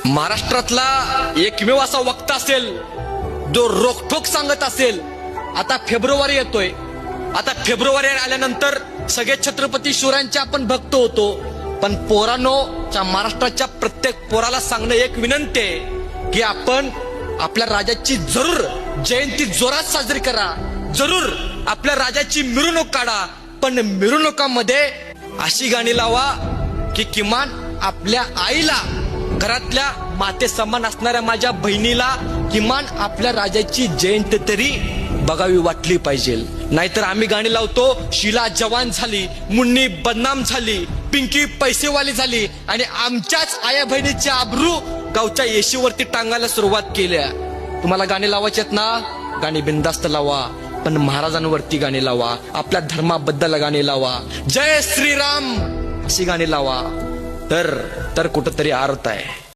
महाराष्ट्रातला एकमेव असा वक्ता असेल जो रोखठोक सांगत असेल. आता फेब्रुवारी येतोय. आता फेब्रुवारी आल्यानंतर सगळे छत्रपती शिवरायांचे आपण भक्त होतो. पण पोरांनोच्या महाराष्ट्राच्या प्रत्येक पोराला सांगणं एक विनंती आहे की आपण आपल्या राजाची जरूर जयंती जोरात साजरी करा. जरूर आपल्या राजाची मिरवणूक काढा. पण मिरवणुकामध्ये अशी गाणी लावा की किमान आपल्या आईला, घरातल्या माते समान असणाऱ्या माझ्या बहिणीला किमान आपल्या राजाची जयंती तरी बघावी वाटली पाहिजे. नाहीतर आम्ही गाणी लावतो, शीला जवान झाली, मुन्नी बदनाम झाली, पिंकी पैसेवाली झाली आणि आमच्याच आया बहिणीची आबरू गावच्या येशीवरती टांगायला सुरुवात केल्या. तुम्हाला गाणी लावायची आहेत ना, गाणी बिनधास्त लावा, पण महाराजांवरती गाणी लावा, आपल्या धर्माबद्दल गाणी लावा, जय श्रीराम अशी गाणी लावा. तर कुठंतरी अर्थ आहे.